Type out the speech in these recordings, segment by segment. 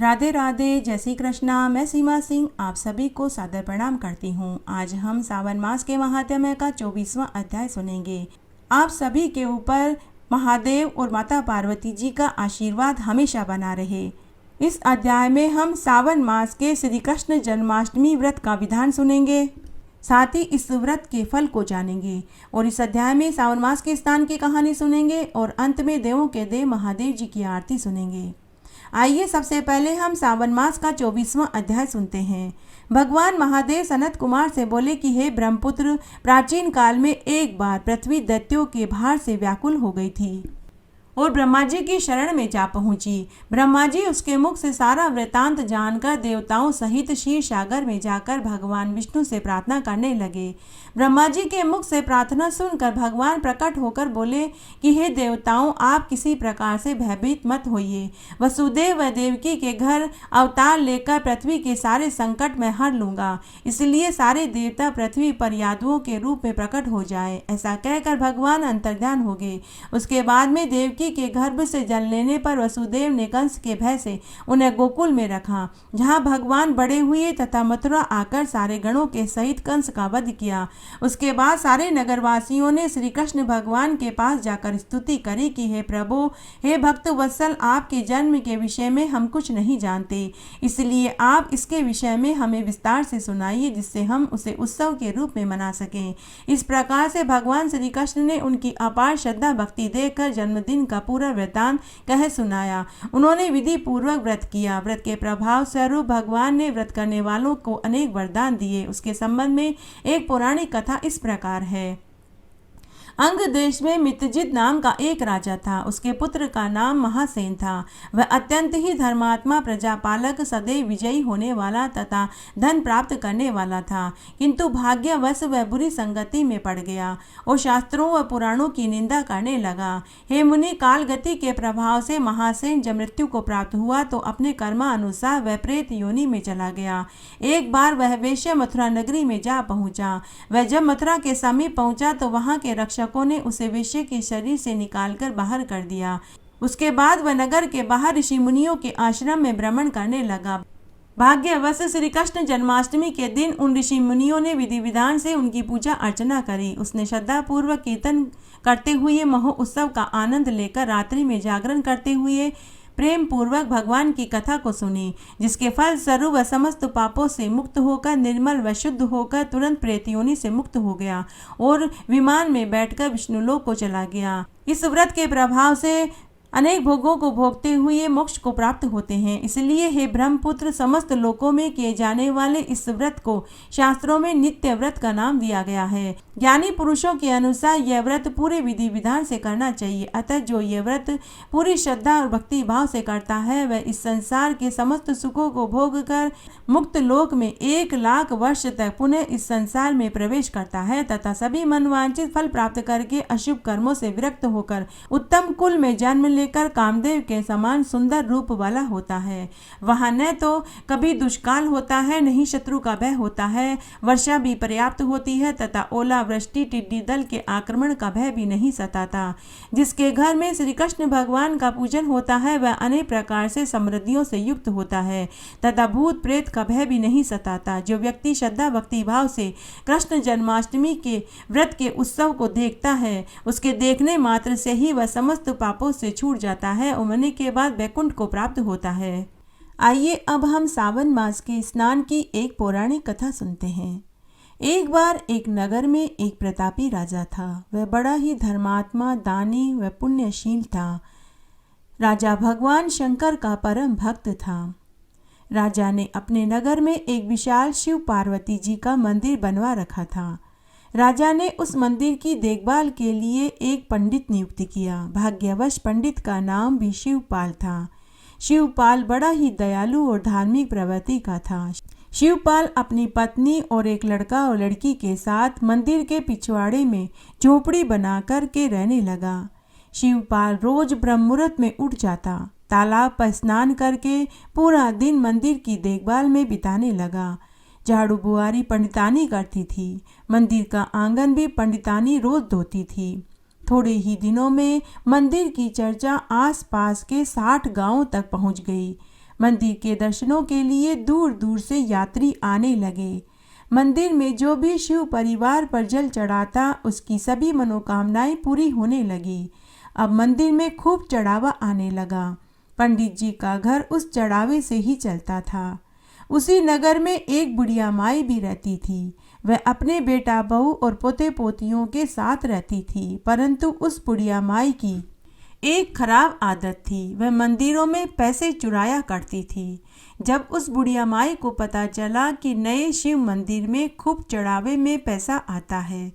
राधे राधे, जय श्री कृष्णा। मैं सीमा सिंह आप सभी को सादर प्रणाम करती हूँ। आज हम सावन मास के महात्म्य का 24वां अध्याय सुनेंगे। आप सभी के ऊपर महादेव और माता पार्वती जी का आशीर्वाद हमेशा बना रहे। इस अध्याय में हम सावन मास के श्री कृष्ण जन्माष्टमी व्रत का विधान सुनेंगे, साथ ही इस व्रत के फल को जानेंगे और इस अध्याय में सावन मास के स्नान की कहानी सुनेंगे और अंत में देवों के देव महादेव जी की आरती सुनेंगे। आइए सबसे पहले हम सावन मास का 24वां अध्याय सुनते हैं। भगवान महादेव सनत कुमार से बोले कि हे ब्रह्मपुत्र, प्राचीन काल में एक बार पृथ्वी दैत्यों के भार से व्याकुल हो गई थी और ब्रह्मा जी की शरण में जा पहुंची। ब्रह्मा जी उसके मुख से सारा वृतांत जानकर देवताओं सहित क्षीर सागर में जाकर भगवान विष्णु से प्रार्थना करने लगे। ब्रह्मा जी के मुख से प्रार्थना सुनकर भगवान प्रकट होकर बोले कि हे देवताओं, आप किसी प्रकार से भयभीत मत होइए। वसुदेव व देवकी के घर अवतार लेकर पृथ्वी के सारे संकट में हर लूंगा, इसलिए सारे देवता पृथ्वी पर यादवों के रूप में प्रकट हो जाए। ऐसा कहकर भगवान अंतर्ध्यान हो गए। उसके बाद में देवकी के गर्भ से जन्म लेने पर वसुदेव ने कंस के भय से उन्हें गोकुल में रखा, जहां भगवान बड़े हुए तथा मथुरा आकर सारे गणों के सहित कंस का वध किया। उसके बाद सारे नगरवासियों ने श्री कृष्ण भगवान के पास जाकर स्तुति करी कि हे प्रभु, हे भक्त वत्सल, आपके जन्म के विषय में हम कुछ नहीं जानते, इसलिए आप इसके विषय में हमें विस्तार से सुनाइए, जिससे हम उसे उत्सव के रूप में मना सकें। इस प्रकार से भगवान श्री कृष्ण ने उनकी अपार श्रद्धा भक्ति देखकर जन्मदिन का पूरा वृतांत कह सुनाया। उन्होंने विधि पूर्वक व्रत किया। व्रत के प्रभाव स्वरूप भगवान ने व्रत करने वालों को अनेक वरदान दिए। उसके संबंध में एक पौराणिक कथा इस प्रकार है। अंग देश में मित्रजित नाम का एक राजा था। उसके पुत्र का नाम महासेन था। वह अत्यंत ही धर्मात्मा, प्रजापालक, सदैव विजयी होने वाला तथा धन प्राप्त करने वाला था, किंतु भाग्यवश वह बुरी संगति में पड़ गया और शास्त्रों व पुराणों की निंदा करने लगा। हे मुनि, काल गति के प्रभाव से महासेन जब मृत्यु को प्राप्त हुआ तो अपने कर्मानुसार वह प्रेत योनि में चला गया। एक बार वह वेश्या मथुरा नगरी में जा पहुंचा। वह जब मथुरा के समीप पहुंचा तो वहां के रक्षकों ने उसे वेश्या के शरीर से निकालकर बाहर कर दिया। उसके बाद वह नगर के बाहर ऋषि मुनियों के आश्रम में भ्रमण करने लगा। भाग्यवश श्री कृष्ण जन्माष्टमी के दिन उन ऋषि मुनियों ने विधि विधान से उनकी पूजा अर्चना करी। उसने श्रद्धा पूर्वक कीर्तन करते हुए महो उत्सव का आनंद लेकर रात्रि में जागरण करते हुए प्रेम पूर्वक भगवान की कथा को सुनी, जिसके फल स्वरूप वह समस्त पापों से मुक्त होकर निर्मल व शुद्ध होकर तुरंत प्रेत योनि से मुक्त हो गया और विमान में बैठकर विष्णुलोक को चला गया। इस व्रत के प्रभाव से अनेक भोगों को भोगते हुए मोक्ष को प्राप्त होते हैं। इसलिए हे ब्रह्मपुत्र, समस्त लोकों में किए जाने वाले इस व्रत को शास्त्रों में नित्य व्रत का नाम दिया गया है। ज्ञानी पुरुषों के अनुसार यह व्रत पूरे विधि विधान से करना चाहिए। अतः जो यह व्रत पूरी श्रद्धा और भक्ति भाव से करता है, वह इस संसार के समस्त सुखों को भोग कर मुक्त लोक में 1,00,000 वर्ष तक पुनः इस संसार में प्रवेश करता है तथा सभी मनवांछित फल प्राप्त करके अशुभ कर्मों से विरक्त होकर उत्तम कुल में जन्म लेकर कामदेव के समान सुंदर रूप वाला होता है। वहाँ न तो कभी दुष्काल होता है, न ही शत्रु का भय होता है। वर्षा भी पर्याप्त होती है तथा ओला वृष्टि, टिड्डी दल के आक्रमण का भय भी नहीं सताता। जिसके घर में श्री कृष्ण भगवान का पूजन होता है, वह अनेक प्रकार से समृद्धियों से युक्त होता है तथा भूत प्रेत का भय भी नहीं सताता। जो व्यक्ति श्रद्धा भक्ति भाव से कृष्ण जन्माष्टमी के व्रत के उत्सव को देखता है, उसके देखने मात्र से ही वह समस्त पापों से छूट जाता है और मरने के बाद वैकुंठ को प्राप्त होता है। आइए अब हम सावन मास के स्नान की एक पौराणिक कथा सुनते हैं। एक बार एक नगर में एक प्रतापी राजा था। वह बड़ा ही धर्मात्मा, दानी व पुण्यशील था। राजा भगवान शंकर का परम भक्त था। राजा ने अपने नगर में एक विशाल शिव पार्वती जी का मंदिर बनवा रखा था। राजा ने उस मंदिर की देखभाल के लिए एक पंडित नियुक्त किया। भाग्यवश पंडित का नाम भी शिवपाल था। शिवपाल बड़ा ही दयालु और धार्मिक प्रवृत्ति का था। शिवपाल अपनी पत्नी और एक लड़का और लड़की के साथ मंदिर के पिछवाड़े में झोपड़ी बना कर के रहने लगा। शिवपाल रोज ब्रह्म मुहूर्त में उठ जाता, तालाब पर स्नान करके पूरा दिन मंदिर की देखभाल में बिताने लगा। झाड़ू बुआरी पंडितानी करती थी। मंदिर का आंगन भी पंडितानी रोज धोती थी। थोड़े ही दिनों में मंदिर की चर्चा आसपास के 60 गांवों तक पहुंच गई। मंदिर के दर्शनों के लिए दूर दूर से यात्री आने लगे। मंदिर में जो भी शिव परिवार पर जल चढ़ाता उसकी सभी मनोकामनाएं पूरी होने लगी। अब मंदिर में खूब चढ़ावा आने लगा। पंडित जी का घर उस चढ़ावे से ही चलता था। उसी नगर में एक बुढ़िया माई भी रहती थी। वह अपने बेटा बहू और पोते पोतियों के साथ रहती थी, परंतु उस बुढ़िया माई की एक खराब आदत थी। वह मंदिरों में पैसे चुराया करती थी। जब उस बुढ़िया माई को पता चला कि नए शिव मंदिर में खूब चढ़ावे में पैसा आता है,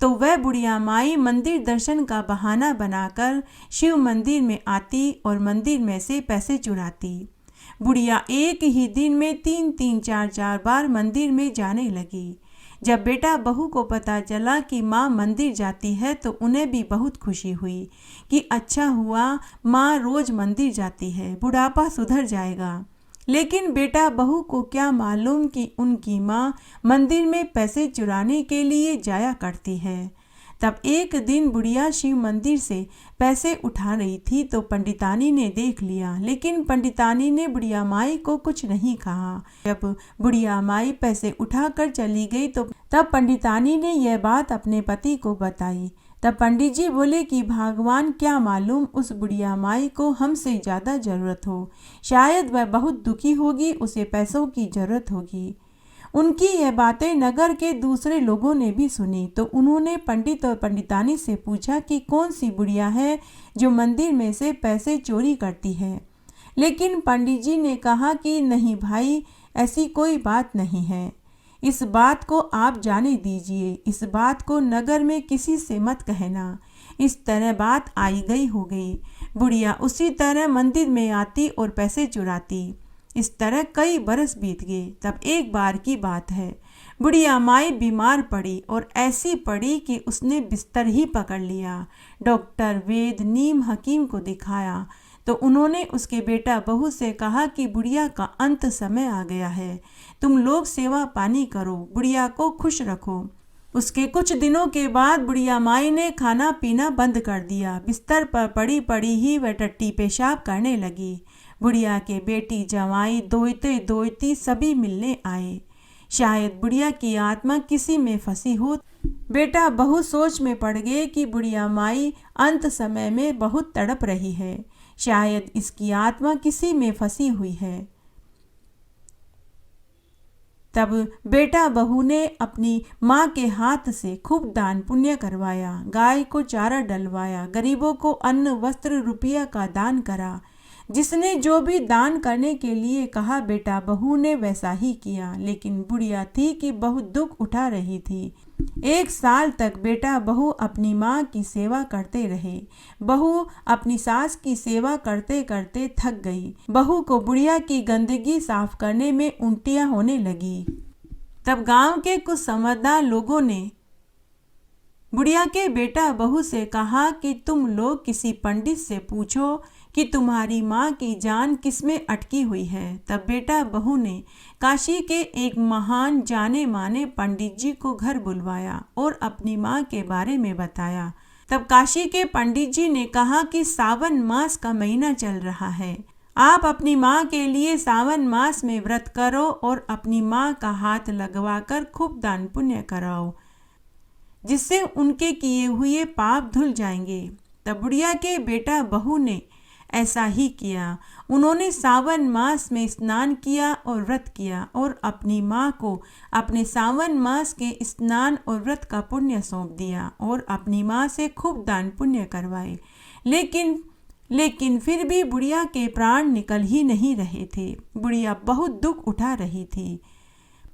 तो वह बुढ़िया माई मंदिर दर्शन का बहाना बनाकर शिव मंदिर में आती और मंदिर में से पैसे चुराती। बुढ़िया एक ही दिन में 3-3, 4-4 बार मंदिर में जाने लगी। जब बेटा बहू को पता चला कि माँ मंदिर जाती है तो उन्हें भी बहुत खुशी हुई कि अच्छा हुआ माँ रोज मंदिर जाती है, बुढ़ापा सुधर जाएगा। लेकिन बेटा बहू को क्या मालूम कि उनकी माँ मंदिर में पैसे चुराने के लिए जाया करती है। तब एक दिन बुढ़िया शिव मंदिर से पैसे उठा रही थी तो पंडितानी ने देख लिया, लेकिन पंडितानी ने बुढ़िया माई को कुछ नहीं कहा। जब बुढ़िया माई पैसे उठाकर चली गई तो तब पंडितानी ने यह बात अपने पति को बताई। तब पंडित जी बोले कि भगवान क्या मालूम उस बुढ़िया माई को हमसे ज़्यादा ज़रूरत हो, शायद वह बहुत दुखी होगी, उसे पैसों की ज़रूरत होगी। उनकी यह बातें नगर के दूसरे लोगों ने भी सुनी तो उन्होंने पंडित और पंडितानी से पूछा कि कौन सी बुढ़िया है जो मंदिर में से पैसे चोरी करती है। लेकिन पंडित जी ने कहा कि नहीं भाई, ऐसी कोई बात नहीं है। इस बात को आप जाने दीजिए, इस बात को नगर में किसी से मत कहना। इस तरह बात आई गई हो गई। बुढ़िया उसी तरह मंदिर में आती और पैसे चुराती। इस तरह कई बरस बीत गए। तब एक बार की बात है, बुढ़िया माई बीमार पड़ी और ऐसी पड़ी कि उसने बिस्तर ही पकड़ लिया। डॉक्टर, वैद, नीम हकीम को दिखाया तो उन्होंने उसके बेटा बहू से कहा कि बुढ़िया का अंत समय आ गया है, तुम लोग सेवा पानी करो, बुढ़िया को खुश रखो। उसके कुछ दिनों के बाद बुढ़िया माई ने खाना पीना बंद कर दिया। बिस्तर पर पड़ी पड़ी ही वह टट्टी पेशाब करने लगी। बुढ़िया के बेटी, जवाई, दोहते दोहती सभी मिलने आए। शायद बुढ़िया की आत्मा किसी में फंसी हो। बेटा बहू सोच में पड़ गए कि बुढ़िया माई अंत समय में बहुत तड़प रही है, शायद इसकी आत्मा किसी में फंसी हुई है। तब बेटा बहू ने अपनी माँ के हाथ से खूब दान पुण्य करवाया, गाय को चारा डलवाया, गरीबों को अन्न, वस्त्र, रुपया का दान करा। जिसने जो भी दान करने के लिए कहा बेटा बहू ने वैसा ही किया। लेकिन बुढ़िया थी कि बहुत दुख उठा रही थी। 1 साल तक बेटा बहू अपनी माँ की सेवा करते रहे। बहू अपनी सास की सेवा करते करते थक गई। बहू को बुढ़िया की गंदगी साफ करने में उल्टियाँ होने लगी। तब गांव के कुछ समझदार लोगों ने बुढ़िया के बेटा बहू से कहा कि तुम लोग किसी पंडित से पूछो कि तुम्हारी माँ की जान किसमें अटकी हुई है। तब बेटा बहू ने काशी के एक महान जाने माने पंडित जी को घर बुलवाया और अपनी माँ के बारे में बताया। तब काशी के पंडित जी ने कहा कि सावन मास का महीना चल रहा है, आप अपनी माँ के लिए सावन मास में व्रत करो और अपनी माँ का हाथ लगवाकर खूब दान पुण्य कराओ, जिससे उनके किए हुए पाप धुल जाएंगे। तब बुढ़िया के बेटा बहू ने ऐसा ही किया। उन्होंने सावन मास में स्नान किया और व्रत किया और अपनी माँ को अपने सावन मास के स्नान और व्रत का पुण्य सौंप दिया और अपनी माँ से खूब दान पुण्य करवाए। लेकिन फिर भी बुढ़िया के प्राण निकल ही नहीं रहे थे। बुढ़िया बहुत दुख उठा रही थी।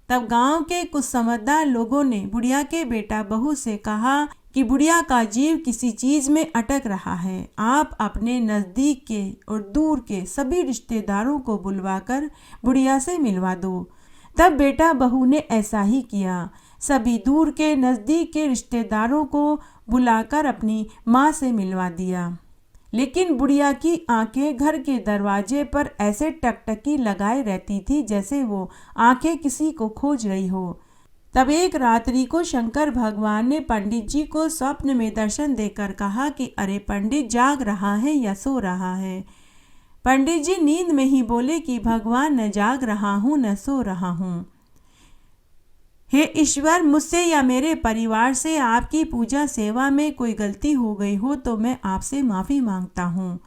तब गांव के कुछ समझदार लोगों ने बुढ़िया के बेटा बहू से कहा कि बुढ़िया का जीव किसी चीज में अटक रहा है, आप अपने नज़दीक के और दूर के सभी रिश्तेदारों को बुलवाकर बुढ़िया से मिलवा दो। तब बेटा बहू ने ऐसा ही किया। सभी दूर के नज़दीक के रिश्तेदारों को बुलाकर अपनी माँ से मिलवा दिया। लेकिन बुढ़िया की आंखें घर के दरवाजे पर ऐसे टकटकी लगाए रहती थी जैसे वो आंखें किसी को खोज रही हो। तब एक रात्रि को शंकर भगवान ने पंडित जी को स्वप्न में दर्शन देकर कहा कि अरे पंडित जाग रहा है या सो रहा है। पंडित जी नींद में ही बोले कि भगवान, न जाग रहा हूँ न सो रहा हूँ। हे ईश्वर, मुझसे या मेरे परिवार से आपकी पूजा सेवा में कोई गलती हो गई हो तो मैं आपसे माफ़ी मांगता हूँ।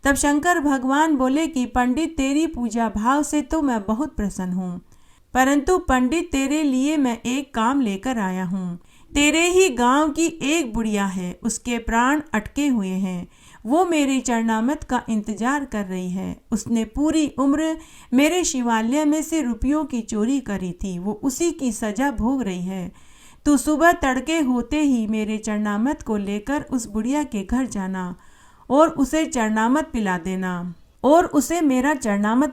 तब शंकर भगवान बोले कि पंडित, तेरी पूजा भाव से तो मैं बहुत प्रसन्न हूँ, परंतु पंडित, तेरे लिए मैं एक काम लेकर आया हूँ। तेरे ही गांव की एक बुढ़िया है, उसके प्राण अटके हुए हैं। वो मेरे चरणामृत का इंतजार कर रही है। उसने पूरी उम्र मेरे शिवालय में से रुपयों की चोरी करी थी, वो उसी की सजा भोग रही है। तू सुबह तड़के होते ही मेरे चरणामृत को लेकर उस बुढ़िया के घर जाना और उसे चरणामृत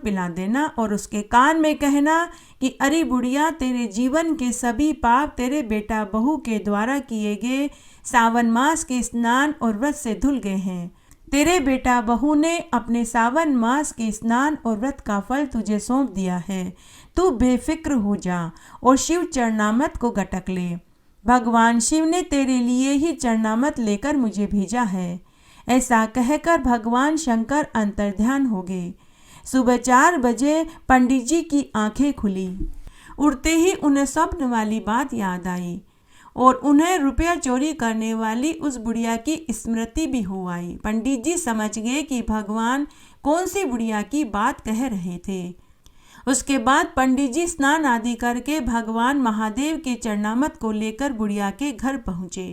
पिला देना और उसके कान में कहना कि अरे बुढ़िया, तेरे जीवन के सभी पाप तेरे बेटा बहू के द्वारा किए गए सावन मास के स्नान और व्रत से धुल गए हैं। तेरे बेटा बहू ने अपने सावन मास के स्नान और व्रत का फल तुझे सौंप दिया है। तू बेफिक्र हो जा और शिव चरणामृत को गटक ले। भगवान शिव ने तेरे लिए ही चरणामृत लेकर मुझे भेजा है। ऐसा कहकर भगवान शंकर अंतर्ध्यान हो गए। सुबह 4 बजे पंडित जी की आंखें खुली। उठते ही उन्हें स्वप्न वाली बात याद आई और उन्हें रुपया चोरी करने वाली उस बुढ़िया की स्मृति भी हो आई। पंडित जी समझ गए कि भगवान कौन सी बुढ़िया की बात कह रहे थे। उसके बाद पंडित जी स्नान आदि करके भगवान महादेव के चरणामृत को लेकर बुढ़िया के घर पहुँचे।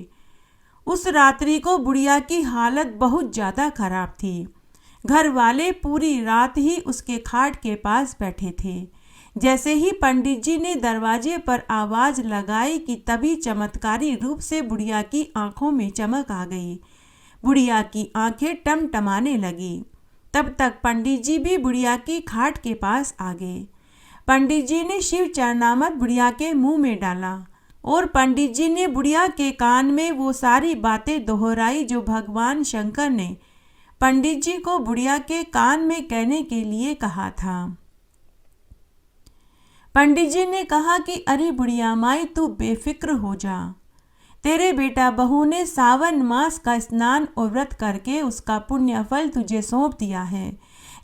उस रात्रि को बुढ़िया की हालत बहुत ज़्यादा खराब थी। घर वाले पूरी रात ही उसके खाट के पास बैठे थे। जैसे ही पंडित जी ने दरवाजे पर आवाज़ लगाई कि तभी चमत्कारी रूप से बुढ़िया की आंखों में चमक आ गई। बुढ़िया की आंखें टमटमाने लगी। तब तक पंडित जी भी बुढ़िया की खाट के पास आ गए। पंडित जी ने शिव चरणामृत बुढ़िया के मुंह में डाला और पंडित जी ने बुढ़िया के कान में वो सारी बातें दोहराई जो भगवान शंकर ने पंडित जी को बुढ़िया के कान में कहने के लिए कहा था। पंडित जी ने कहा कि अरे बुढ़िया माई, तू बेफिक्र हो जा। तेरे बेटा बहू ने सावन मास का स्नान और व्रत करके उसका पुण्य फल तुझे सौंप दिया है,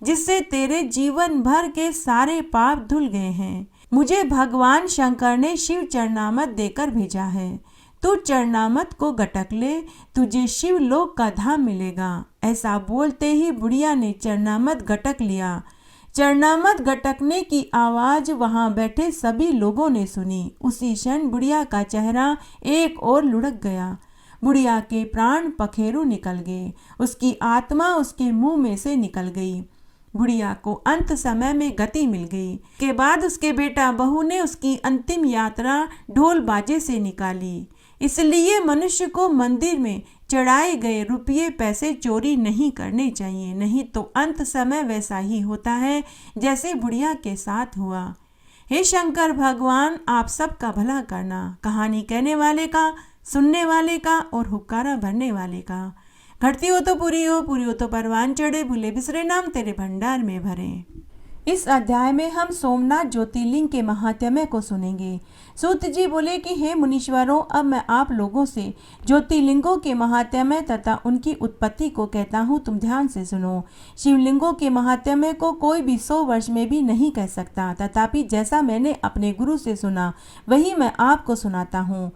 जिससे तेरे जीवन भर के सारे पाप धुल गए हैं। मुझे भगवान शंकर ने शिव चरणामृत देकर भेजा है। तू चरणामृत को गटक ले, तुझे शिव लोक का धाम मिलेगा। ऐसा बोलते ही बुढ़िया ने चरणामृत गटक लिया। चरणामृत गटकने की आवाज़ वहां बैठे सभी लोगों ने सुनी। उसी क्षण बुढ़िया का चेहरा एक ओर लुढ़क गया। बुढ़िया के प्राण पखेरु निकल गए। उसकी आत्मा उसके मुंह में से निकल गई। बुढ़िया को अंत समय में गति मिल गई। के बाद उसके बेटा बहू ने उसकी अंतिम यात्रा ढोल बाजे से निकाली। इसलिए मनुष्य को मंदिर में चढ़ाए गए रुपये पैसे चोरी नहीं करने चाहिए, नहीं तो अंत समय वैसा ही होता है जैसे बुढ़िया के साथ हुआ। हे शंकर भगवान, आप सबका भला करना। कहानी कहने वाले का, सुनने वाले का और हुक्कारा भरने वाले का। घटती हो तो पूरी हो तो परवान चढ़े, भूले बिसरे नाम तेरे भंडार में भरे। इस अध्याय में हम सोमनाथ ज्योतिर्लिंग के महात्म्य को सुनेंगे। सूत जी बोले कि हे मुनीश्वरों, अब मैं आप लोगों से ज्योतिर्लिंगों के महात्म्य तथा उनकी उत्पत्ति को कहता हूँ, तुम ध्यान से सुनो। शिवलिंगों के महात्म्य को कोई भी 100 वर्ष में भी नहीं कह सकता, तथापि जैसा मैंने अपने गुरु से सुना वही मैं आपको सुनाता हूँ।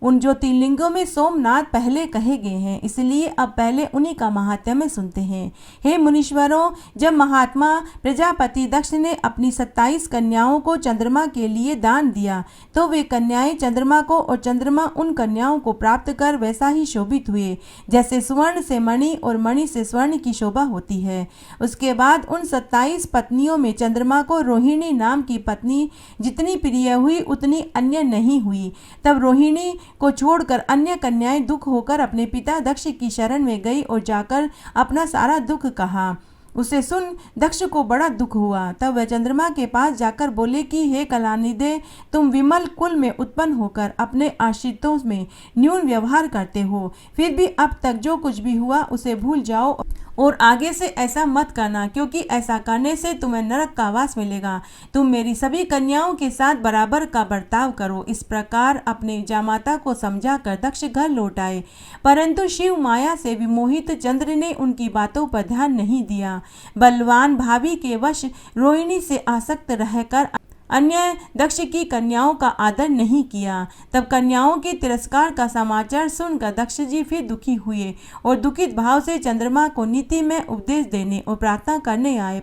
उन ज्योतिर्लिंगों में सोमनाथ पहले कहे गए हैं, इसलिए अब पहले उन्हीं का महात्म्य सुनते हैं। हे मुनीश्वरों, जब महात्मा प्रजापति दक्ष ने अपनी 27 कन्याओं को चंद्रमा के लिए दान दिया तो वे कन्याएं चंद्रमा को और चंद्रमा उन कन्याओं को प्राप्त कर वैसा ही शोभित हुए जैसे स्वर्ण से मणि और मणि से स्वर्ण की शोभा होती है। उसके बाद उन 27 पत्नियों में चंद्रमा को रोहिणी नाम की पत्नी जितनी प्रिय हुई उतनी अन्य नहीं हुई। तब रोहिणी को छोड़कर अन्य कन्याएं दुख होकर अपने पिता दक्ष की शरण में गई और जाकर अपना सारा दुख कहा। उसे सुन दक्ष को बड़ा दुख हुआ। तब वह चंद्रमा के पास जाकर बोले कि हे कलानिधे, तुम विमल कुल में उत्पन्न होकर अपने आश्रितों में न्यून व्यवहार करते हो, फिर भी अब तक जो कुछ भी हुआ उसे भूल जाओ और आगे से ऐसा मत करना, क्योंकि ऐसा करने से तुम्हें नरक का वास मिलेगा। तुम मेरी सभी कन्याओं के साथ बराबर का बर्ताव करो। इस प्रकार अपने जामाता को समझाकर दक्ष घर लौट आए, परंतु शिव माया से विमोहित चंद्र ने उनकी बातों पर ध्यान नहीं दिया। बलवान भाभी के वश रोहिणी से आसक्त रहकर अन्य दक्ष की कन्याओं का आदर नहीं किया। तब कन्याओं के तिरस्कार का समाचार सुनकर दक्ष जी फिर दुखी हुए और दुखित भाव से चंद्रमा को नीति में उपदेश देने और प्रार्थना करने आए,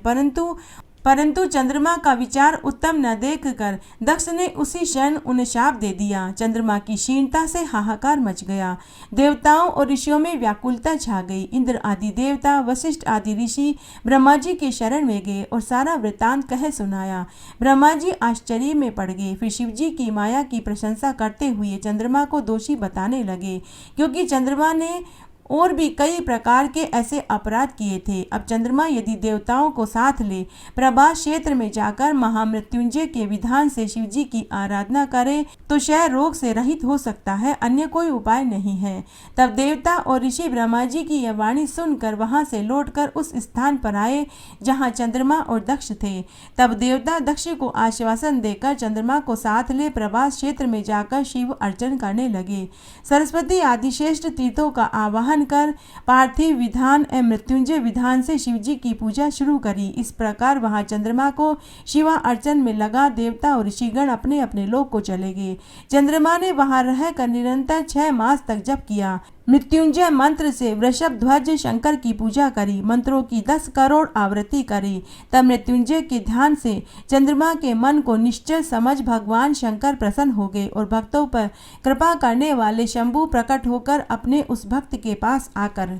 परंतु चंद्रमा का विचार उत्तम न देखकर दक्ष ने उसी क्षण उन्हें शाप दे दिया। चंद्रमा की क्षीणता से हाहाकार मच गया। देवताओं और ऋषियों में व्याकुलता छा गई। इंद्र आदि देवता, वशिष्ठ आदि ऋषि ब्रह्मा जी के शरण में गए और सारा वृतांत कह सुनाया। ब्रह्मा जी आश्चर्य में पड़ गए। फिर शिव जी की माया की प्रशंसा करते हुए चंद्रमा को दोषी बताने लगे, क्योंकि चंद्रमा ने और भी कई प्रकार के ऐसे अपराध किए थे। अब चंद्रमा यदि देवताओं को साथ ले प्रभास क्षेत्र में जाकर महामृत्युंजय के विधान से शिव जी की आराधना करे तो शय रोग से रहित हो सकता है, अन्य कोई उपाय नहीं है। तब देवता और ऋषि ब्रह्मा जी की यह वाणी सुनकर वहां से लौटकर उस स्थान पर आए जहां चंद्रमा और दक्ष थे। तब देवता दक्ष को आश्वासन देकर चंद्रमा को साथ ले प्रभास क्षेत्र में जाकर शिव अर्चन करने लगे। सरस्वती आदि श्रेष्ठ तीर्थों का आवाहन कर पार्थिव विधान एवं मृत्युंजय विधान से शिव जी की पूजा शुरू करी। इस प्रकार वहां चंद्रमा को शिवा अर्चन में लगा देवता और ऋषिगण अपने अपने लोक को चले गए। चंद्रमा ने वहां रहकर निरंतर 6 मास तक जप किया। मृत्युंजय मंत्र से वृषभ ध्वज शंकर की पूजा करी। मंत्रों की 10 करोड़ आवृत्ति करी। तब मृत्युंजय के ध्यान से चंद्रमा के मन को निश्चल समझ भगवान शंकर प्रसन्न हो गए और भक्तों पर कृपा करने वाले शंभु प्रकट होकर अपने उस भक्त के पास आकर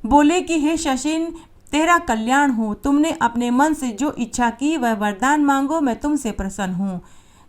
बोले कि हे शशिन, तेरा कल्याण हो। तुमने अपने मन से जो इच्छा की वह वरदान मांगो, मैं तुमसे प्रसन्न हूँ।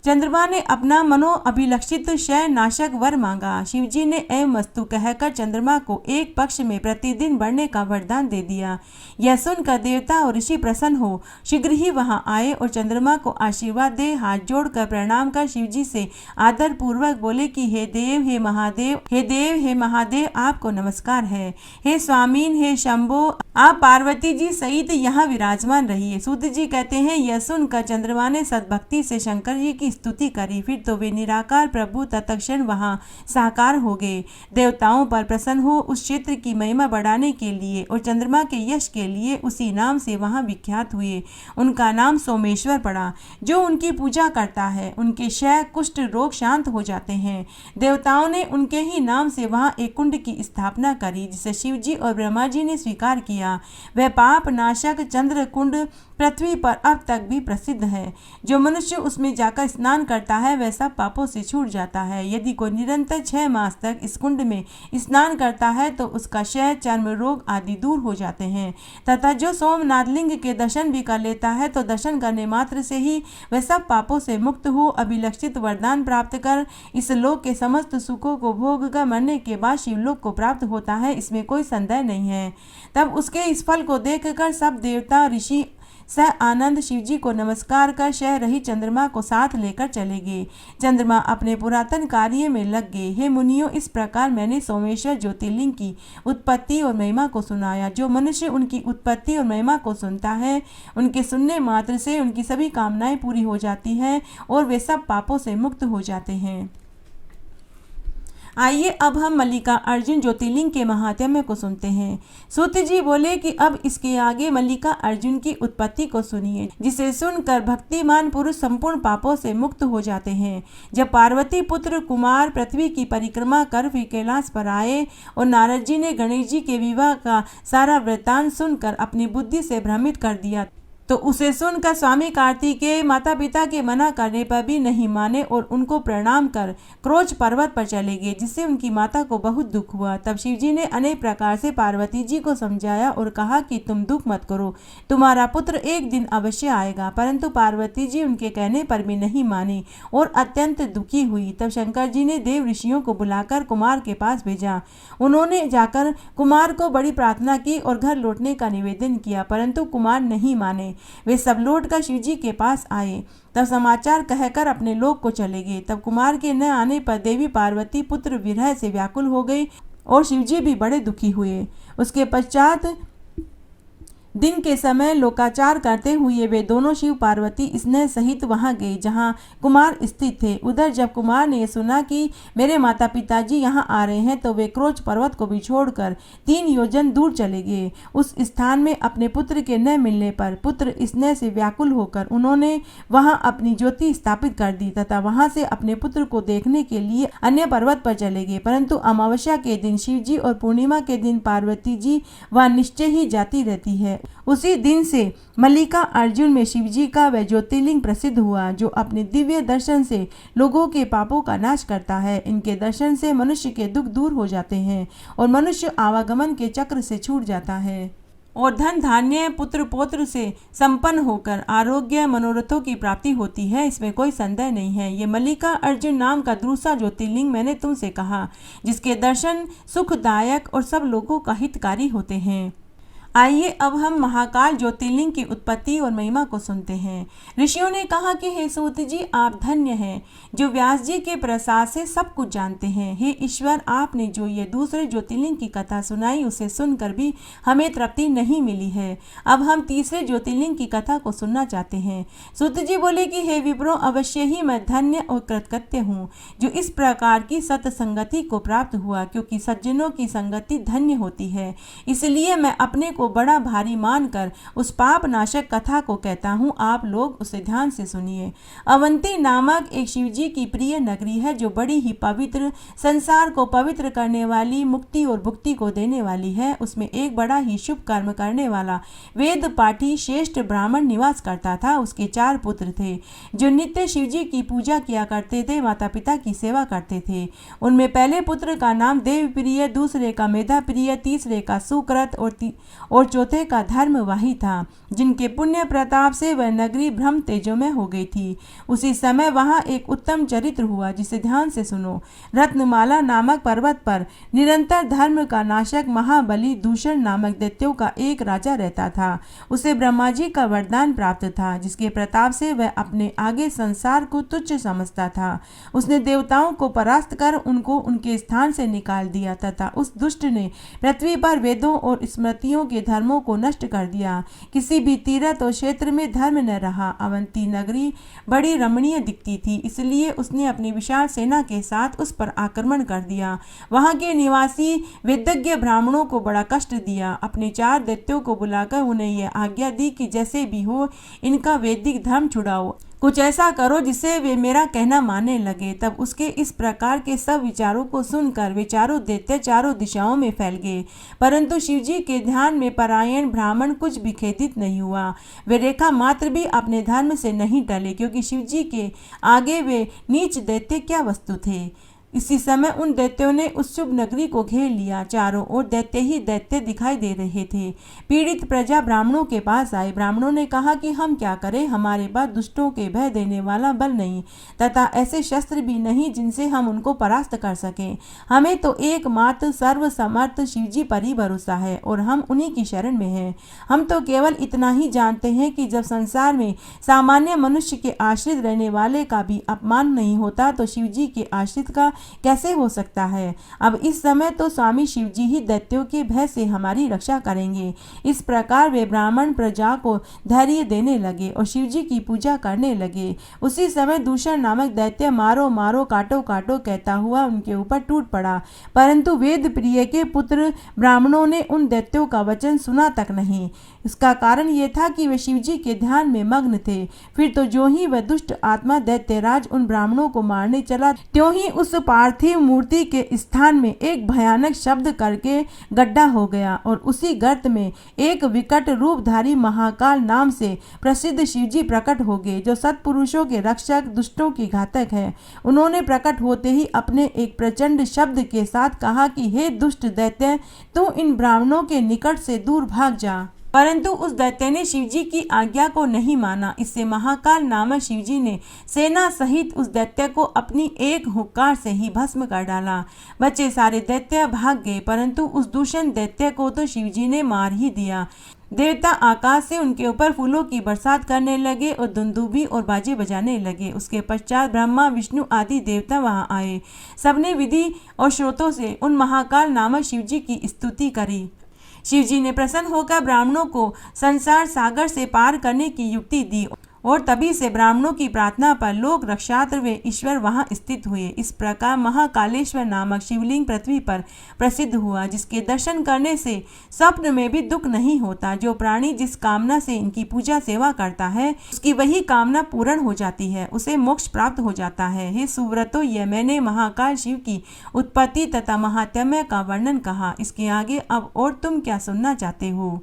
चंद्रमा ने अपना मनोअभिलक्षित शय नाशक वर मांगा। शिवजी ने एवं वस्तु कहकर चंद्रमा को एक पक्ष में प्रतिदिन बढ़ने का वरदान दे दिया। यह सुनकर देवता और ऋषि प्रसन्न हो शीघ्र ही वहां आए और चंद्रमा को आशीर्वाद दे हाथ जोड़कर प्रणाम कर शिवजी से आदर पूर्वक बोले कि हे देव, हे महादेव, हे देव, हे महादेव, आपको नमस्कार है। हे स्वामीन, हे शंभो, आप पार्वती जी सहित यहाँ विराजमान रहिए। सूत जी कहते हैं, यह सुनकर चंद्रमा ने सद्भक्ति से शंकर जी की स्तुति करी। फिर तो वे निराकार प्रभु तत्क्षण वहां साकार हो गए। देवताओं पर प्रसन्न हो उस क्षेत्र की महिमा बढ़ाने के लिए और चंद्रमा के यश के लिए उसी नाम से वहां विख्यात हुए। उनका नाम सोमेश्वर पड़ा। जो उनकी पूजा करता है उनके क्षय कुष्ठ रोग शांत हो जाते हैं। देवताओं ने उनके ही नाम से वहां एक कुंड की स्थापना करी, जिसे शिव जी और ब्रह्मा जी ने स्वीकार किया। वह पाप नाशक चंद्र कुंड पृथ्वी पर अब तक भी प्रसिद्ध है। जो मनुष्य उसमें जाकर स्नान करता है वह सब पापों से छूट जाता है। यदि कोई निरंतर 6 मास तक इस कुंड में स्नान करता है तो उसका क्षय, चर्म रोग आदि दूर हो जाते हैं। तथा जो सोमनाथ लिंग के दर्शन भी कर लेता है तो दर्शन करने मात्र से ही वह सब पापों से मुक्त हो अभिलक्षित वरदान प्राप्त कर इस लोक के समस्त सुखों को भोग कर मरने के बाद शिवलोक को प्राप्त होता है, इसमें कोई संदेह नहीं है। तब उसके इस फल को देखकर सब देवता ऋषि स आनंद शिवजी को नमस्कार कर शह रही चंद्रमा को साथ लेकर चले गए। चंद्रमा अपने पुरातन कार्य में लग गए। हे मुनियों, इस प्रकार मैंने सोमेश्वर ज्योतिर्लिंग की उत्पत्ति और महिमा को सुनाया। जो मनुष्य उनकी उत्पत्ति और महिमा को सुनता है उनके सुनने मात्र से उनकी सभी कामनाएं पूरी हो जाती हैं और वे सब पापों से मुक्त हो जाते हैं। आइए अब हम मल्लिका अर्जुन ज्योतिर्लिंग के महात्म्य को सुनते हैं। सूत जी बोले कि अब इसके आगे मल्लिका अर्जुन की उत्पत्ति को सुनिए, जिसे सुनकर भक्तिमान पुरुष संपूर्ण पापों से मुक्त हो जाते हैं। जब पार्वती पुत्र कुमार पृथ्वी की परिक्रमा कर फिर कैलाश पर आए और नारद जी ने गणेश जी के विवाह का सारा वृत्तांत सुनकर अपनी बुद्धि से भ्रमित कर दिया, तो उसे सुनकर स्वामी कार्तिकेय माता पिता के मना करने पर भी नहीं माने और उनको प्रणाम कर क्रोच पर्वत पर चले गए, जिससे उनकी माता को बहुत दुख हुआ। तब शिवजी ने अनेक प्रकार से पार्वती जी को समझाया और कहा कि तुम दुख मत करो, तुम्हारा पुत्र एक दिन अवश्य आएगा। परंतु पार्वती जी उनके कहने पर भी नहीं मानी और अत्यंत दुखी हुई। तब शंकर जी ने देव ऋषियों को बुलाकर कुमार के पास भेजा। उन्होंने जाकर कुमार को बड़ी प्रार्थना की और घर लौटने का निवेदन किया, परंतु कुमार नहीं माने। वे सब लौटकर शिवजी के पास आए। तब समाचार कहकर अपने लोक को चले गए। तब कुमार के न आने पर देवी पार्वती पुत्र विरह से व्याकुल हो गई और शिवजी भी बड़े दुखी हुए। उसके पश्चात दिन के समय लोकाचार करते हुए वे दोनों शिव पार्वती स्नेह सहित वहां गए जहां कुमार स्थित थे। उधर जब कुमार ने सुना कि मेरे माता पिताजी यहाँ आ रहे हैं तो वे क्रोच पर्वत को भी छोड़कर 3 योजन दूर चले गए। उस स्थान में अपने पुत्र के न मिलने पर पुत्र स्नेह से व्याकुल होकर उन्होंने वहां अपनी ज्योति स्थापित कर दी तथा वहां से अपने पुत्र को देखने के लिए अन्य पर्वत पर चले गए। परंतु अमावस्या के दिन शिव जी और पूर्णिमा के दिन पार्वती जी वह निश्चय ही जाती रहती है। उसी दिन से मल्लिका अर्जुन में शिवजी का वह ज्योतिर्लिंग प्रसिद्ध हुआ जो अपने दिव्य दर्शन से लोगों के पापों का नाश करता है। इनके दर्शन से मनुष्य के दुख दूर हो जाते हैं और मनुष्य आवागमन के चक्र से छूट जाता है और धन धान्य पुत्र पौत्र से संपन्न होकर आरोग्य मनोरथों की प्राप्ति होती है। इसमें कोई संदेह नहीं है। ये मल्लिका अर्जुन नाम का दूसरा ज्योतिर्लिंग मैंने तुमसे कहा जिसके दर्शन सुखदायक और सब लोगों का हितकारी होते हैं। आइए अब हम महाकाल ज्योतिर्लिंग की उत्पत्ति और महिमा को सुनते हैं। ऋषियों ने कहा कि हे सूत जी, आप धन्य हैं जो व्यास जी के प्रसाद से सब कुछ जानते हैं। हे ईश्वर, आपने जो ये दूसरे ज्योतिर्लिंग की कथा सुनाई उसे सुनकर भी हमें तृप्ति नहीं मिली है। अब हम तीसरे ज्योतिर्लिंग की कथा को सुनना चाहते हैं। सूत जी बोले कि हे विप्रो, अवश्य ही मैं धन्य और कृतकृत्य हूँ जो इस प्रकार की सत्संगति को प्राप्त हुआ, क्योंकि सज्जनों की संगति धन्य होती है। इसलिए मैं अपने को बड़ा भारी मानकर उस पाप नाशक कथा को कहता हूँ। आप लोग उसे ध्यान से सुनिए। अवंती नामक एक शिवजी की प्रिय नगरी है जो बड़ी ही पवित्र, संसार को पवित्र करने वाली, मुक्ति और भुक्ति को देने वाली है। उसमें एक बड़ा ही शुभ कर्म करने वाला वेद पाठी श्रेष्ठ ब्राह्मण निवास करता था। उसके 4 पुत्र थे जो नित्य शिवजी की पूजा किया करते थे, माता पिता की सेवा करते थे। उनमें पहले पुत्र का नाम देवप्रिय, दूसरे का मेधा प्रिय, तीसरे का सुकृत और चौथे का धर्मवाही था, जिनके पुण्य प्रताप से वह नगरी ब्रह्म तेजोमय हो गई थी। उसी समय वहां एक उत्तम चरित्र हुआ जिसे ध्यान से सुनो। रत्नमाला नामक पर्वत पर निरंतर धर्म का नाशक महाबली दूषण नामक दैत्यों का एक राजा रहता था। उसे ब्रह्मा जी का वरदान प्राप्त था जिसके प्रताप से वह अपने आगे संसार को तुच्छ समझता था। उसने देवताओं को परास्त कर उनको उनके स्थान से निकाल दिया तथा उस दुष्ट ने पृथ्वी पर वेदों और स्मृतियों के धर्मों को नष्ट कर दिया। किसी भी तीर्थ और क्षेत्र में धर्म न रहा। अवंती नगरी बड़ी रमणीय दिखती थी, इसलिए उसने अपनी विशाल सेना के साथ उस पर आक्रमण कर दिया। वहां के निवासी वेदज्ञ ब्राह्मणों को बड़ा कष्ट दिया। अपने 4 दैत्यों को बुलाकर उन्हें यह आज्ञा दी कि जैसे भी हो इनका वैदिक धर्म छुड़ाओ, कुछ ऐसा करो जिससे वे मेरा कहना मानने लगे। तब उसके इस प्रकार के सब विचारों को सुनकर वे चारों दैत्य चारों दिशाओं में फैल गए, परंतु शिवजी के ध्यान में परायण ब्राह्मण कुछ भी खेदित नहीं हुआ। वे रेखा मात्र भी अपने धर्म से नहीं टले, क्योंकि शिवजी के आगे वे नीच दैत्य क्या वस्तु थे। इसी समय उन दैत्यों ने उस शुभ नगरी को घेर लिया। चारों ओर दैत्य ही दैत्य दिखाई दे रहे थे। पीड़ित प्रजा ब्राह्मणों के पास आए। ब्राह्मणों ने कहा कि हम क्या करें, हमारे पास दुष्टों के भय देने वाला बल नहीं तथा ऐसे शस्त्र भी नहीं जिनसे हम उनको परास्त कर सकें। हमें तो एकमात्र सर्वसमर्थ शिवजी पर ही भरोसा है और हम उन्हीं की शरण में हैं। हम तो केवल इतना ही जानते हैं कि जब संसार में सामान्य मनुष्य के आश्रित रहने वाले का भी अपमान नहीं होता तो शिवजी के आश्रित का कैसे हो सकता है। अब इस समय तो स्वामी शिवजी ही दैत्यों के भय से हमारी रक्षा करेंगे। इस प्रकार वे ब्राह्मण प्रजा को धैर्य देने लगे और शिवजी की पूजा करने लगे। उसी समय दूषण नामक दैत्य मारो मारो काटो काटो कहता हुआ उनके ऊपर टूट पड़ा, परंतु वेद प्रिय के पुत्र ब्राह्मणों ने उन दैत्यों का वचन सुना तक नहीं। इसका कारण ये था कि वे शिवजी के ध्यान में मग्न थे। फिर तो जो ही वह दुष्ट आत्मा दैत्यराज उन ब्राह्मणों को मारने चला, त्यों ही उस पार्थिव मूर्ति के स्थान में एक भयानक शब्द करके गड्ढा हो गया और उसी गर्त में एक विकट रूपधारी महाकाल नाम से प्रसिद्ध शिवजी प्रकट हो गए, जो सत्पुरुषों के रक्षक, दुष्टों की घातक है। उन्होंने प्रकट होते ही अपने एक प्रचंड शब्द के साथ कहा कि हे दुष्ट दैत्य, तू इन ब्राह्मणों के निकट से दूर भाग जा। परंतु उस दैत्य ने शिवजी की आज्ञा को नहीं माना। इससे महाकाल नामक शिवजी ने सेना सहित उस दैत्य को अपनी एक हुक्कार से ही भस्म कर डाला। बचे सारे दैत्य भाग गए, परंतु उस दूषण दैत्य को तो शिवजी ने मार ही दिया। देवता आकाश से उनके ऊपर फूलों की बरसात करने लगे और दुंदुभी और बाजे बजाने लगे। उसके पश्चात ब्रह्मा विष्णु आदि देवता वहां आए। सबने विधि और श्रोतों से उन महाकाल नामक शिवजी की स्तुति करी। शिव जी ने प्रसन्न होकर ब्राह्मणों को संसार सागर से पार करने की युक्ति दी और तभी से ब्राह्मणों की प्रार्थना पर लोक रक्षात्र वे ईश्वर वहां स्थित हुए। इस प्रकार महाकालेश्वर नामक शिवलिंग पृथ्वी पर प्रसिद्ध हुआ, जिसके दर्शन करने से स्वप्न में भी दुख नहीं होता। जो प्राणी जिस कामना से इनकी पूजा सेवा करता है, उसकी वही कामना पूर्ण हो जाती है, उसे मोक्ष प्राप्त हो जाता है। हे सुव्रतो, यह मैंने महाकाल शिव की उत्पत्ति तथा महात्म्य का वर्णन कहा। इसके आगे अब और तुम क्या सुनना चाहते हो?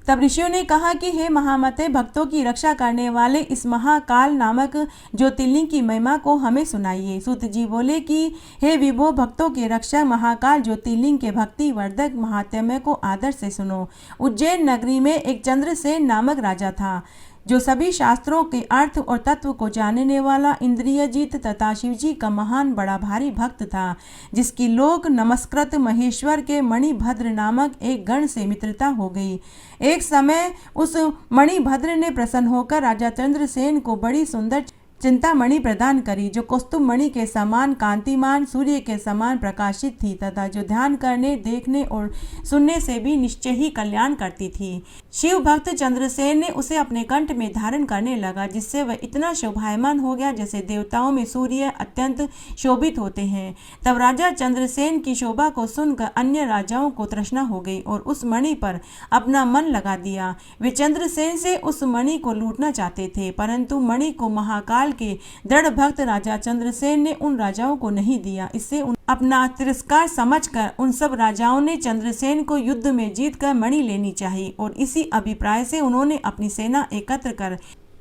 तब ऋषियों ने कहा कि हे महामते, भक्तों की रक्षा करने वाले इस महाकाल नामक ज्योतिर्लिंग की महिमा को हमें सुनाइए। सूत जी बोले कि हे विभो, भक्तों के रक्षक महाकाल ज्योतिर्लिंग के भक्ति वर्धक महात्म्य को आदर से सुनो। उज्जैन नगरी में एक चंद्रसेन नामक राजा था, जो सभी शास्त्रों के अर्थ और तत्व को जानने वाला, इंद्रियजीत तथा शिवजी का महान बड़ा भारी भक्त था, जिसकी लोक नमस्कृत महेश्वर के मणिभद्र नामक एक गण से मित्रता हो गई। एक समय उस मणिभद्र ने प्रसन्न होकर राजा चंद्रसेन को बड़ी सुंदर चिंतामणि प्रदान करी, जो कौस्तुभ मणि के समान कांतिमान, सूर्य के समान प्रकाशित थी तथा जो ध्यान करने, देखने और सुनने से भी निश्चय ही कल्याण करती थी। शिव भक्त चंद्रसेन ने उसे अपने कंठ में धारण करने लगा, जिससे वह इतना शोभायमान हो गया जैसे देवताओं में सूर्य अत्यंत शोभित होते हैं। तब राजा चंद्रसेन की शोभा को सुनकर अन्य राजाओं को तृष्णा हो गई और उस मणि पर अपना मन लगा दिया। वे चंद्रसेन से उस मणि को लूटना चाहते थे, परंतु मणि को महाकाल के दृढ़ भक्त राजा चंद्रसेन ने उन राजाओं को नहीं दिया। इससे अपना तिरस्कार समझकर उन सब राजाओं ने चंद्रसेन को युद्ध में जीतकर मणि लेनी चाहिए और इसी अभिप्राय से उन्होंने अपनी सेना एकत्र कर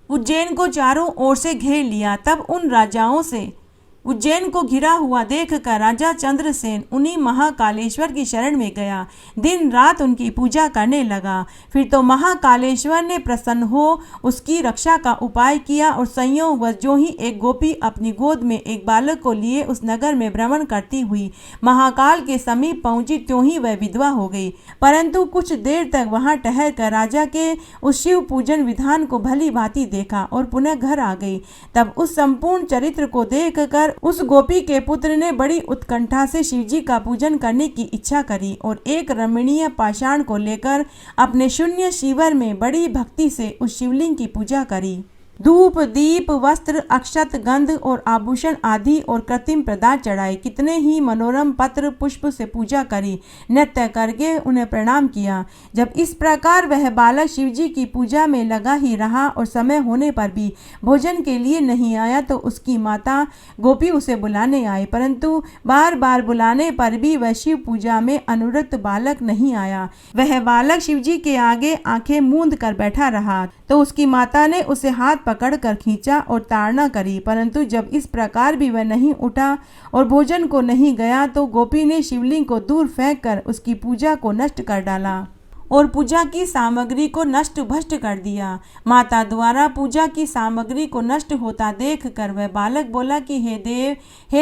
उज्जैन को चारों ओर से घेर लिया। तब उन राजाओं से उज्जैन को घिरा हुआ देखकर राजा चंद्रसेन उन्हीं महाकालेश्वर की शरण में गया, दिन रात उनकी पूजा करने लगा। फिर तो महाकालेश्वर ने प्रसन्न हो उसकी रक्षा का उपाय किया और संयोगवश जो ही एक गोपी अपनी गोद में एक बालक को लिए उस नगर में भ्रमण करती हुई महाकाल के समीप पहुंची, त्यों ही वह विधवा हो गई। परंतु कुछ देर तक वहां ठहर कर राजा के उस शिव पूजन विधान को भली भांति देखा और पुनः घर आ गई। तब उस संपूर्ण चरित्र को देख कर उस गोपी के पुत्र ने बड़ी उत्कंठा से शिवजी का पूजन करने की इच्छा करी और एक रमणीय पाषाण को लेकर अपने शून्य शिविर में बड़ी भक्ति से उस शिवलिंग की पूजा करी। धूप, दीप, वस्त्र, अक्षत, गंध और आभूषण आदि और कृत्रिम पदार्थ चढ़ाए। कितने ही मनोरम पत्र पुष्प से पूजा करी, नृत्य करके उन्हें प्रणाम किया। जब इस प्रकार वह बालक शिवजी की पूजा में लगा ही रहा और समय होने पर भी भोजन के लिए नहीं आया, तो उसकी माता गोपी उसे बुलाने आई, परंतु बार बार बुलाने पर भी वह शिव पूजा में अनुरक्त बालक नहीं आया। वह बालक शिवजी के आगे आंखें मूंद कर बैठा रहा, तो उसकी माता ने उसे हाथ पकड़कर खींचा और ताड़ना करी, परंतु जब इस प्रकार भी वह नहीं उठा और भोजन को नहीं गया, तो गोपी ने शिवलिंग को दूर फेंककर उसकी पूजा को नष्ट कर डाला और पूजा की सामग्री को नष्ट भ्रष्ट कर दिया। माता द्वारा पूजा की सामग्री को नष्ट होता देखकर वह बालक बोला कि हे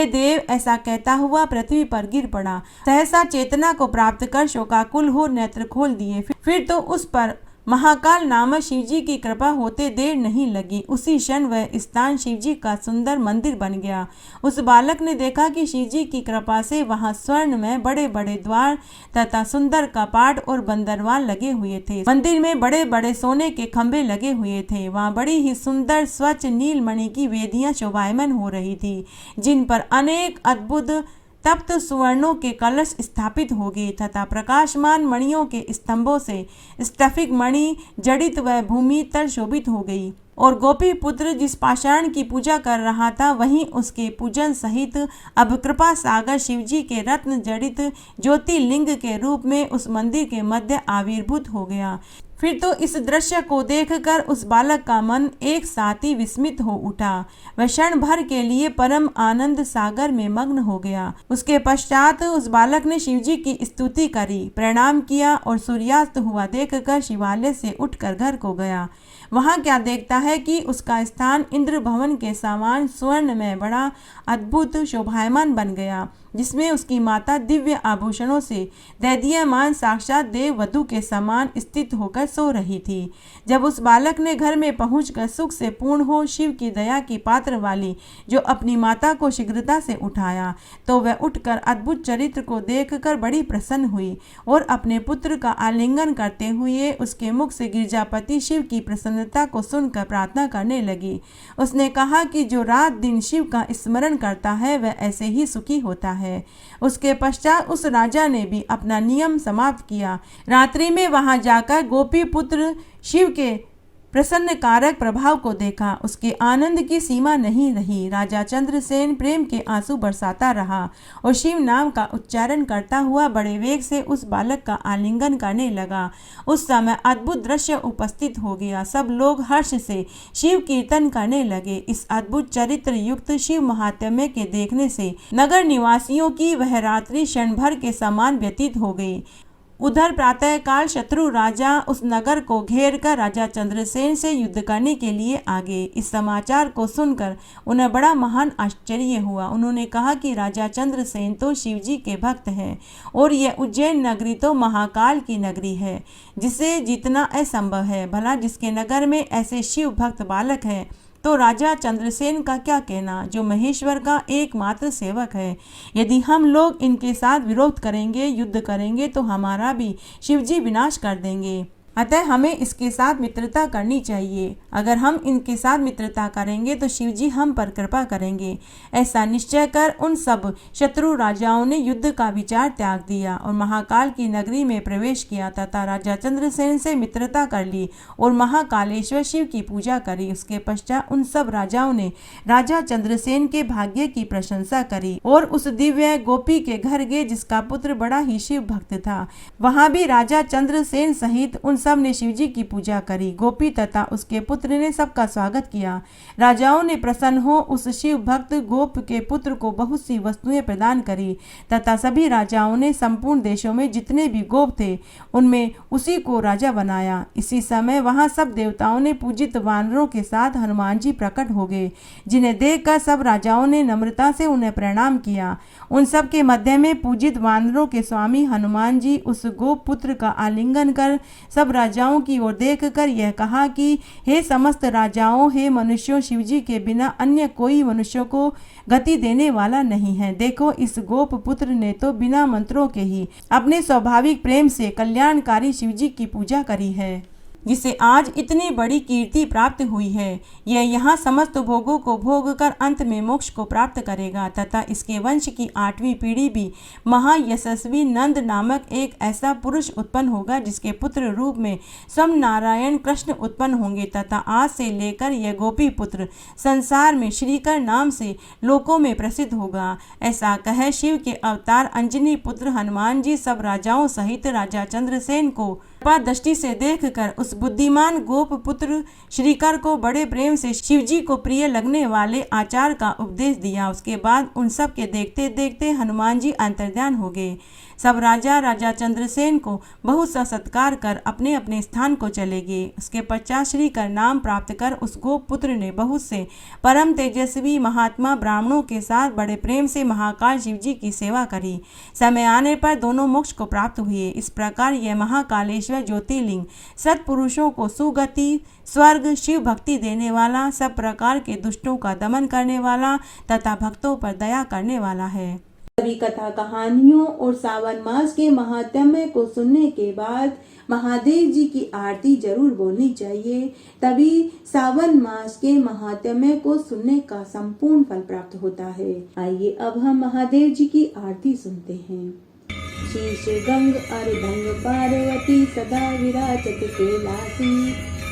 देव, ऐसा कहता हुआ पृथ्वी पर गिर पड़ा। सहसा चेतना को प्राप्त कर शोकाकुल हो नेत्र खोल दिए। फिर तो उस पर महाकाल नामक शिवजी की कृपा होते देर नहीं लगी। उसी क्षण वह स्थान शिवजी का सुंदर मंदिर बन गया। उस बालक ने देखा कि शिवजी की कृपा से वहां स्वर्ण में बड़े बड़े द्वार तथा सुंदर कपाट और बंदरवाल लगे हुए थे। मंदिर में बड़े बड़े सोने के खंभे लगे हुए थे। वहां बड़ी ही सुंदर स्वच्छ नीलमणि की वेदियां शोभायमान हो रही थी, जिन पर अनेक अद्भुत तप्त सुवर्णों के कलश स्थापित हो गए तथा प्रकाशमान मणियों के स्तंभों से स्फटिक मणि जड़ित व भूमि तर शोभित हो गई। और गोपी पुत्र जिस पाषाण की पूजा कर रहा था, वहीं उसके पूजन सहित अब कृपा सागर शिवजी के रत्न जड़ित ज्योतिर्लिंग के रूप में उस मंदिर के मध्य आविर्भूत हो गया। फिर तो इस दृश्य को देखकर उस बालक का मन एक साथ ही विस्मित हो उठा। वह क्षण भर के लिए परम आनंद सागर में मग्न हो गया। उसके पश्चात उस बालक ने शिवजी की स्तुति करी, प्रणाम किया और सूर्यास्त हुआ देखकर शिवालय से उठकर घर को गया। वहां क्या देखता है कि उसका स्थान इंद्र भवन के समान स्वर्ण में बड़ा अद्भुत शोभायमान बन गया। जिसमें उसकी माता दिव्य आभूषणों से दैदीयमान साक्षात देव वधू के समान स्थित होकर सो रही थी। जब उस बालक ने घर में पहुंचकर सुख से पूर्ण हो शिव की दया की पात्र वाली जो अपनी माता को शीघ्रता से उठाया, तो वह उठकर अद्भुत चरित्र को देखकर बड़ी प्रसन्न हुई और अपने पुत्र का आलिंगन करते हुए उसके मुख से गिरजापति शिव की प्रसन्नता को सुनकर प्रार्थना करने लगी। उसने कहा कि जो रात दिन शिव का स्मरण करता है वह ऐसे ही सुखी होता है। उसके पश्चात उस राजा ने भी अपना नियम समाप्त किया। रात्रि में वहां जाकर गोपी पुत्र शिव के प्रसन्न कारक प्रभाव को देखा। उसके आनंद की सीमा नहीं रही। राजा चंद्रसेन प्रेम के आंसू बरसाता रहा और शिव नाम का उच्चारण करता हुआ बड़े वेग से उस बालक का आलिंगन करने लगा। उस समय अद्भुत दृश्य उपस्थित हो गया। सब लोग हर्ष से शिव कीर्तन करने लगे। इस अद्भुत चरित्र युक्त शिव महात्म्य के देखने से नगर निवासियों की वह रात्रि क्षण भर के समान व्यतीत हो गई। उधर प्रातःकाल शत्रु राजा उस नगर को घेर कर राजा चंद्रसेन से युद्ध करने के लिए आ गए। इस समाचार को सुनकर उन्हें बड़ा महान आश्चर्य हुआ। उन्होंने कहा कि राजा चंद्रसेन तो शिवजी के भक्त हैं और यह उज्जैन नगरी तो महाकाल की नगरी है, जिसे जीतना असंभव है। भला जिसके नगर में ऐसे शिव भक्त बालक हैं, तो राजा चंद्रसेन का क्या कहना, जो महेश्वर का एकमात्र सेवक है। यदि हम लोग इनके साथ विरोध करेंगे, युद्ध करेंगे, तो हमारा भी शिवजी विनाश कर देंगे। अतः हमें इसके साथ मित्रता करनी चाहिए। अगर हम इनके साथ मित्रता करेंगे तो शिवजी हम पर कृपा करेंगे। ऐसा निश्चय कर उन सब शत्रु राजाओं ने युद्ध का विचार त्याग दिया और महाकाल की नगरी में प्रवेश किया तथा राजा चंद्रसेन से मित्रता कर ली और महाकालेश्वर शिव की पूजा करी। उसके पश्चात उन सब राजाओं ने राजा चंद्रसेन के भाग्य की प्रशंसा करी और उस दिव्य गोपी के घर गए जिसका पुत्र बड़ा ही शिव भक्त था। वहां भी राजा चंद्रसेन सहित उन सब ने शिवजी की पूजा करी। गोपी तथा उसके पुत्र ने सबका स्वागत किया। राजाओं ने प्रसन्न हो उस शिव भक्त गोप के पुत्र को बहुत सी वस्तुएं प्रदान करी तथा सभी राजाओं ने संपूर्ण देशों में जितने भी गोप थे उनमें उसी को राजा बनाया। इसी समय वहां सब देवताओं ने पूजित वानरों के साथ हनुमान जी प्रकट हो गए, जिन्हें देखकर सब राजाओं ने नम्रता से उन्हें प्रणाम किया। उन सब के मध्य में पूजित वानरों के स्वामी हनुमान जी उस गोप पुत्र का आलिंगन कर सब राजाओं की ओर देखकर यह कहा कि हे समस्त राजाओं, हे मनुष्यों, शिवजी के बिना अन्य कोई मनुष्यों को गति देने वाला नहीं है। देखो, इस गोप पुत्र ने तो बिना मंत्रों के ही अपने स्वाभाविक प्रेम से कल्याणकारी शिवजी की पूजा करी है, जिसे आज इतनी बड़ी कीर्ति प्राप्त हुई है। यह यहाँ समस्त भोगों को भोग कर अंत में मोक्ष को प्राप्त करेगा तथा इसके वंश की 8वीं पीढ़ी भी महायशस्वी नंद नामक एक ऐसा पुरुष उत्पन्न होगा जिसके पुत्र रूप में स्वयं नारायण कृष्ण उत्पन्न होंगे तथा आज से लेकर यह गोपी पुत्र संसार में श्रीकर नाम से लोकों में प्रसिद्ध होगा। ऐसा कह शिव के अवतार अंजनी पुत्र हनुमान जी सब राजाओं सहित राजा चंद्रसेन को कृपा दृष्टि से देखकर उस बुद्धिमान गोप पुत्र श्रीकर को बड़े प्रेम से शिवजी को प्रिय लगने वाले आचार का उपदेश दिया। उसके बाद उन सब के देखते देखते हनुमान जी अंतर्ध्यान हो गए। सब राजा चंद्रसेन को बहुत सा सत्कार कर अपने अपने स्थान को चले गए। उसके पश्चात श्रीकर नाम प्राप्त कर उस गोप पुत्र ने बहुत से परम तेजस्वी महात्मा ब्राह्मणों के साथ बड़े प्रेम से महाकाल शिवजी की सेवा करी। समय आने पर दोनों मोक्ष को प्राप्त हुए। इस प्रकार यह महाकालेश्वर ज्योतिर्लिंग सत्पुरुषों को सुगति, स्वर्ग, शिव भक्ति देने वाला, सब प्रकार के दुष्टों का दमन करने वाला तथा भक्तों पर दया करने वाला है। सभी कथा कहानियों और सावन मास के महात्म्य को सुनने के बाद महादेव जी की आरती जरूर बोलनी चाहिए, तभी सावन मास के महात्म्य को सुनने का संपूर्ण फल प्राप्त होता है। आइए अब हम महादेव जी की आरती सुनते हैं। शीश गंग अर्धंग पार्वती सदा विराजत कैलासी,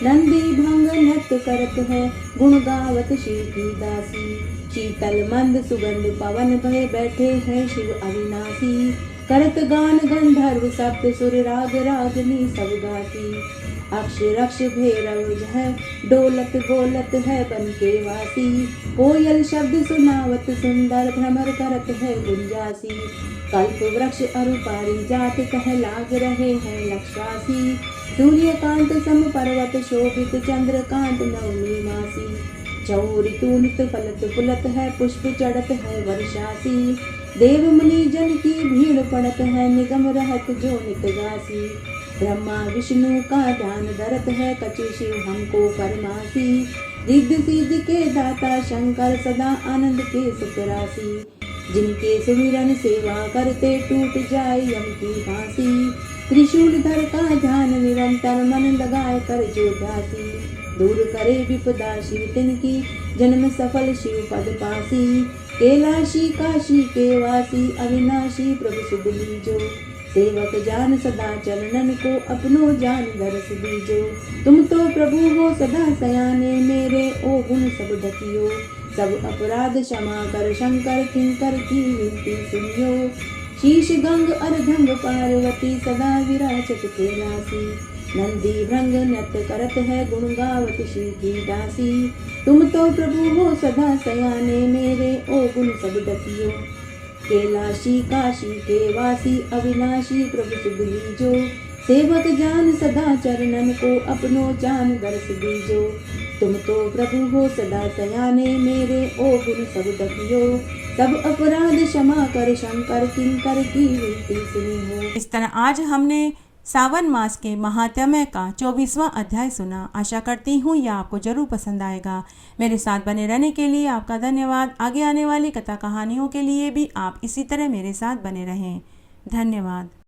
नंदी भंग नृत्य करत है गुण गावत शिव की दासी। शीतल मंद सुगंध पवन भय बैठे हैं शिव अविनाशी, करत गान गंधर्व सप्त सुर राग रागनी सब गाती। अक्ष रक्ष भैरव है डोलत बोलत है बन के वासी, कोयल शब्द सुनावत सुंदर भ्रमर करत है गुंजासी। कल्प वृक्ष अरुपारी जात कह लाग रहे हैं लक्षवासी, सूर्यकांत सम पर्वत शोभित चंद्रकांत नवमी मासी। चौरी तूलित फलत फुलत है पुष्प चढ़त है वर्षासी, देव मुनि जन की भीड़ पड़त है, निगम रहत जो नित गासी। ब्रह्मा विष्णु का ध्यान धरत है, कछु शिव हमको परमासी। रिद्धि सिद्धि के दाता शंकर, सदा आनंद के सुख राशि। जिनके सुमिरन सेवा करते, टूट जाए यम की फांसी। त्रिशूल धर का ध्यान निरंतर, मन लगाए कर जो ध्यासी। दूर करे विपदा शिव तिनकी, जन्म सफल शिव पद पासी। कैलाशी काशी के वासी, अविनाशी प्रभु सुध लीजो। सेवक जान सदा चरणन को, अपनो जान दरस दीजो। तुम तो प्रभु हो सदा सयाने, मेरे ओ गुण सब ढकियो। सब अपराध क्षमा कर शंकर, किंकर की विनती सुनियो। शीश गंग अर्धंग पार्वती, सदा विराजत कैलासी। नंदी भृंग नृत्य करत है, गुण गावत शिव की दासी। तुम तो प्रभु हो सदा सयाने, मेरे ओ गुण सब ढकियो। कैलाशी काशी के वासी, अविनाशी प्रभु सुध लीजो। सेवक जान सदा चरणन को, अपनो जान दरस दीजो। तुम तो प्रभु हो सदा सयाने, मेरे ओ गुण सब ढकियो। सब अपराध क्षमा कर शंकर, किंकर की विनती सुनी हो। इस तरह आज हमने सावन मास के महात्म्य का 24वां अध्याय सुना। आशा करती हूँ यह आपको जरूर पसंद आएगा। मेरे साथ बने रहने के लिए आपका धन्यवाद। आगे आने वाली कथा कहानियों के लिए भी आप इसी तरह मेरे साथ बने रहें। धन्यवाद।